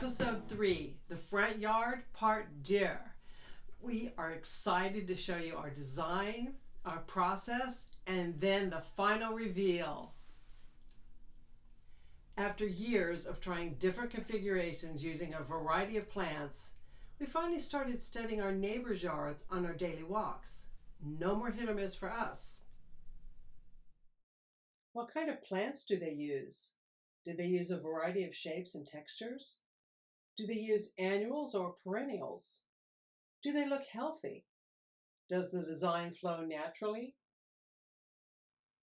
Episode 3, The Front Yard, Part Deux. We are excited to show you our design, our process, and then the final reveal. After years of trying different configurations using a variety of plants, we finally started studying our neighbors' yards on our daily walks. No more hit or miss for us. What kind of plants do they use? Do they use a variety of shapes and textures? Do they use annuals or perennials? Do they look healthy? Does the design flow naturally?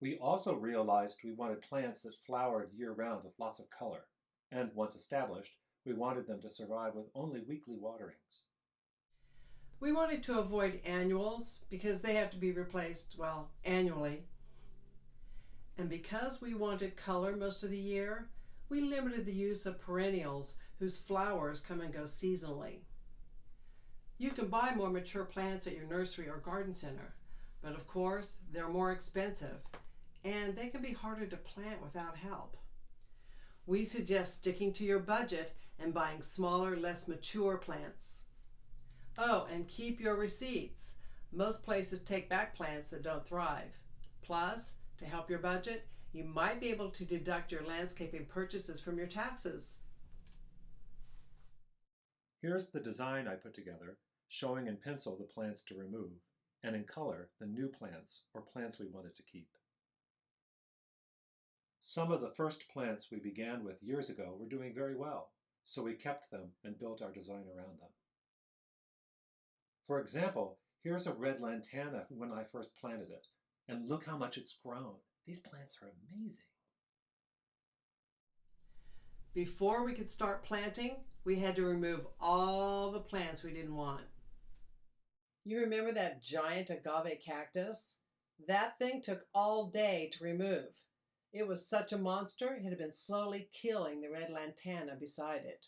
We also realized we wanted plants that flowered year-round with lots of color, and once established, we wanted them to survive with only weekly waterings. We wanted to avoid annuals because they have to be replaced, well, annually. And because we wanted color most of the year, we limited the use of perennials whose flowers come and go seasonally. You can buy more mature plants at your nursery or garden center, but of course, they're more expensive and they can be harder to plant without help. We suggest sticking to your budget and buying smaller, less mature plants. Oh, and keep your receipts. Most places take back plants that don't thrive. Plus, to help your budget, you might be able to deduct your landscaping purchases from your taxes. Here's the design I put together, showing in pencil the plants to remove, and in color the new plants or plants we wanted to keep. Some of the first plants we began with years ago were doing very well, so we kept them and built our design around them. For example, here's a red lantana when I first planted it, and look how much it's grown. These plants are amazing. Before we could start planting, we had to remove all the plants we didn't want. You remember that giant agave cactus? That thing took all day to remove. It was such a monster, it had been slowly killing the red lantana beside it.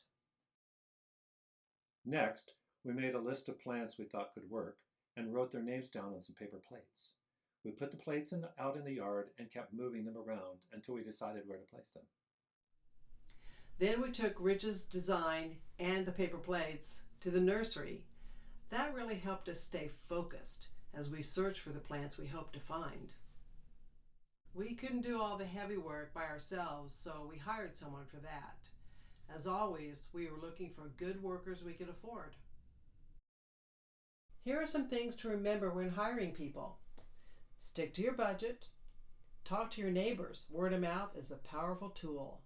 Next, we made a list of plants we thought could work and wrote their names down on some paper plates. We put the plates out in the yard and kept moving them around until we decided where to place them. Then we took Rich's design and the paper plates to the nursery. That really helped us stay focused as we searched for the plants we hoped to find. We couldn't do all the heavy work by ourselves, so we hired someone for that. As always, we were looking for good workers we could afford. Here are some things to remember when hiring people. Stick to your budget. Talk to your neighbors. Word of mouth is a powerful tool.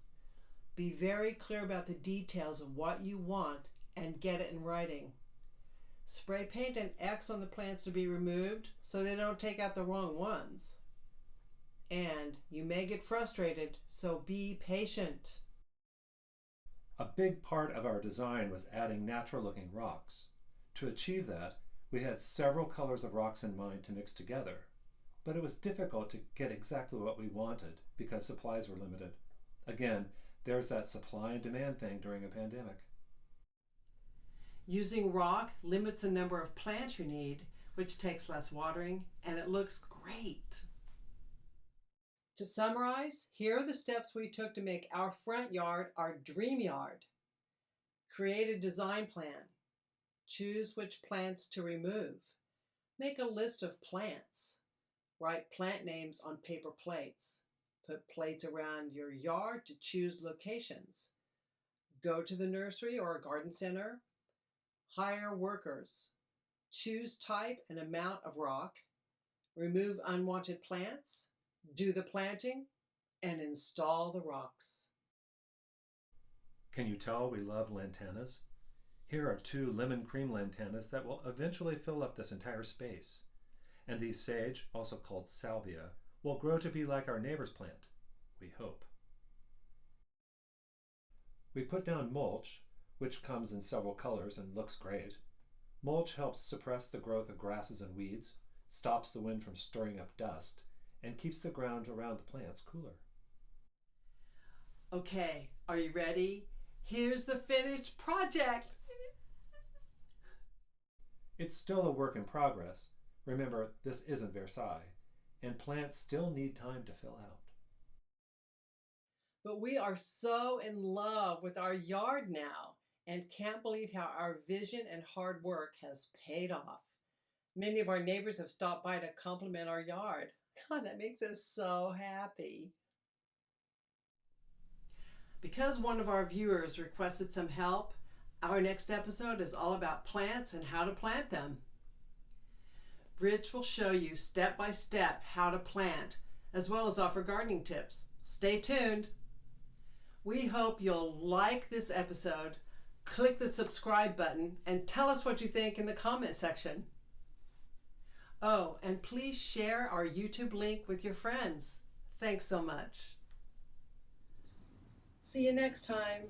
Be very clear about the details of what you want and get it in writing. Spray paint an X on the plants to be removed so they don't take out the wrong ones. And you may get frustrated, so be patient. A big part of our design was adding natural-looking rocks. To achieve that, we had several colors of rocks in mind to mix together, but it was difficult to get exactly what we wanted because supplies were limited. Again, there's that supply and demand thing during a pandemic. Using rock limits the number of plants you need, which takes less watering, and it looks great. To summarize, here are the steps we took to make our front yard our dream yard. Create a design plan. Choose which plants to remove. Make a list of plants. Write plant names on paper plates. Put plates around your yard to choose locations. Go to the nursery or a garden center. Hire workers. Choose type and amount of rock. Remove unwanted plants. Do the planting and install the rocks. Can you tell we love lantanas? Here are 2 lemon cream lantanas that will eventually fill up this entire space. And these sage, also called salvia, will grow to be like our neighbor's plant, we hope. We put down mulch, which comes in several colors and looks great. Mulch helps suppress the growth of grasses and weeds, stops the wind from stirring up dust, and keeps the ground around the plants cooler. Okay, are you ready? Here's the finished project. It's still a work in progress. Remember, this isn't Versailles, and plants still need time to fill out. But we are so in love with our yard now, and can't believe how our vision and hard work has paid off. Many of our neighbors have stopped by to compliment our yard. God, that makes us so happy. Because one of our viewers requested some help, our next episode is all about plants and how to plant them. Rich will show you step by step how to plant, as well as offer gardening tips. Stay tuned. We hope you'll like this episode, click the subscribe button, and tell us what you think in the comment section. Oh, and please share our YouTube link with your friends. Thanks so much. See you next time.